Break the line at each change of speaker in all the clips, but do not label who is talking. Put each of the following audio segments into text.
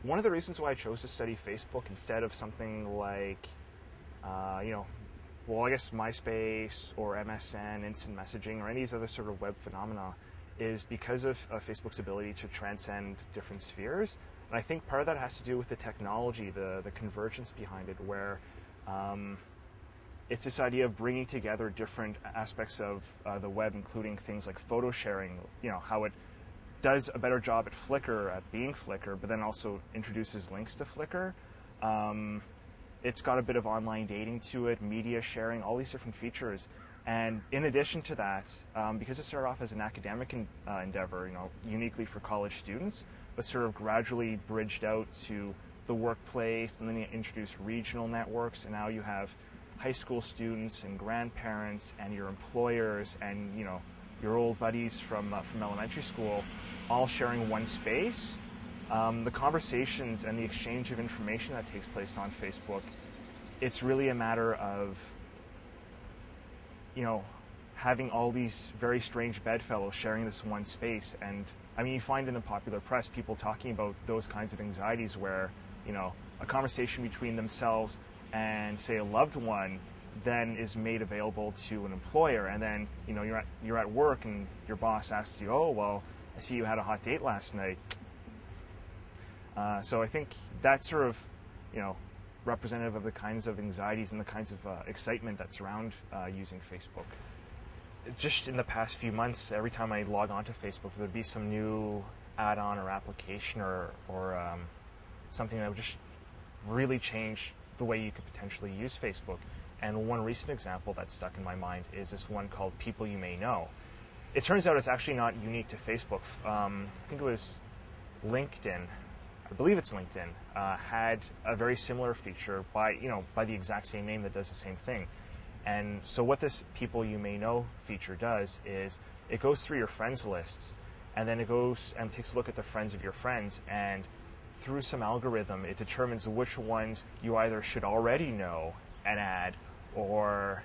one of the reasons why I chose to study Facebook instead of something like, I guess MySpace or MSN, instant messaging, or any of these other sort of web phenomena, is because of Facebook's ability to transcend different spheres. And I think part of that has to do with the technology, the convergence behind it, where it's this idea of bringing together different aspects of the web, including things like photo sharing, how it does a better job at Flickr, at being Flickr, but then also introduces links to Flickr. It's got a bit of online dating to it, media sharing, all these different features. And in addition to that, because it started off as an academic endeavor, uniquely for college students, but sort of gradually bridged out to the workplace, and then you introduced regional networks, and now you have high school students and grandparents and your employers and your old buddies from elementary school all sharing one space. The conversations and the exchange of information that takes place on Facebook, it's really a matter of having all these very strange bedfellows sharing this one space. And I mean, you find in the popular press people talking about those kinds of anxieties where a conversation between themselves and say a loved one then is made available to an employer, and then you're at work and your boss asks you, oh well, I see you had a hot date last night. So I think that's sort of representative of the kinds of anxieties and the kinds of excitement that surround using Facebook. Just in the past few months, every time I log on to Facebook, there'd be some new add-on or application or something that would just really change the way you could potentially use Facebook. And one recent example that's stuck in my mind is this one called People You May Know. It turns out it's actually not unique to Facebook. I think it was LinkedIn, I believe it's LinkedIn, had a very similar feature by the exact same name that does the same thing. And so what this People You May Know feature does is it goes through your friends lists, and then it goes and takes a look at the friends of your friends, and through some algorithm, it determines which ones you either should already know and add, or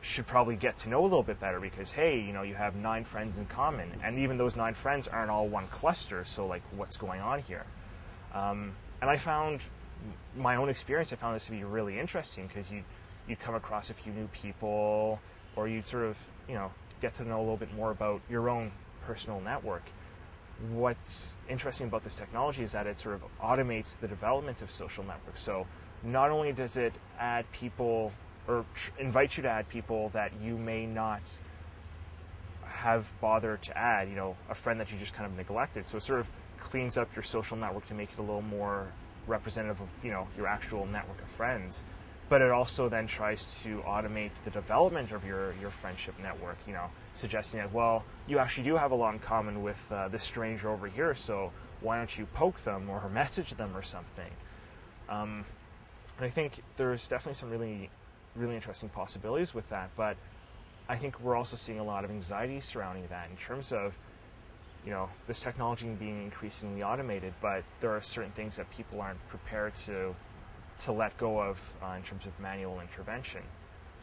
should probably get to know a little bit better because, hey, you have 9 friends in common, and even those 9 friends aren't all one cluster, so like, what's going on here? And I found, my own experience, I found this to be really interesting because you'd come across a few new people, or you'd sort of, get to know a little bit more about your own personal network. What's interesting about this technology is that it sort of automates the development of social networks. So not only does it add people, or invite you to add people that you may not have bothered to add, a friend that you just kind of neglected. So it sort of cleans up your social network to make it a little more representative of, your actual network of friends. But it also then tries to automate the development of your friendship network, suggesting that, well, you actually do have a lot in common with this stranger over here, so why don't you poke them or message them or something? And I think there's definitely some really, really interesting possibilities with that, but I think we're also seeing a lot of anxiety surrounding that in terms of, this technology being increasingly automated, but there are certain things that people aren't prepared to let go of in terms of manual intervention.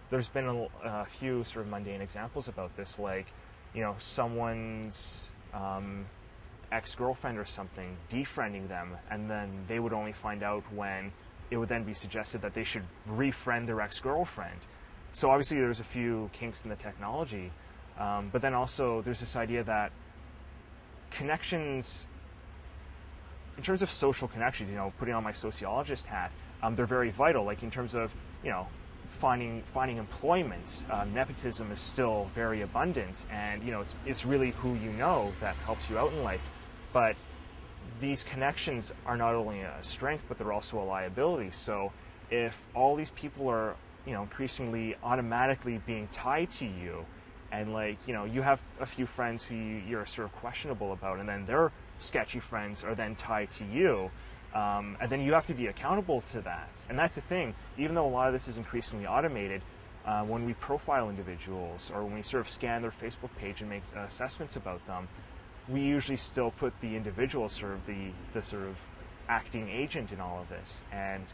There's been a few sort of mundane examples about this, like, someone's ex-girlfriend or something defriending them, and then they would only find out when it would then be suggested that they should refriend their ex-girlfriend. So obviously there's a few kinks in the technology, but then also there's this idea that connections, in terms of social connections, putting on my sociologist hat, they're very vital. Like in terms of, finding employment, nepotism is still very abundant, and it's really who you know that helps you out in life. But these connections are not only a strength, but they're also a liability. So if all these people are, increasingly automatically being tied to you, and you have a few friends who you're sort of questionable about, and then their sketchy friends are then tied to you, and then you have to be accountable to that. And that's the thing, even though a lot of this is increasingly automated, when we profile individuals or when we sort of scan their Facebook page and make assessments about them, we usually still put the individual as sort of the sort of acting agent in all of this. And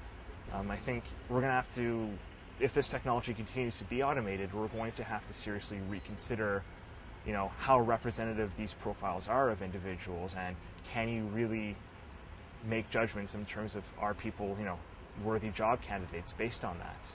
I think we're going to have to, if this technology continues to be automated, we're going to have to seriously reconsider, how representative these profiles are of individuals, and can you really make judgments in terms of are people, worthy job candidates based on that.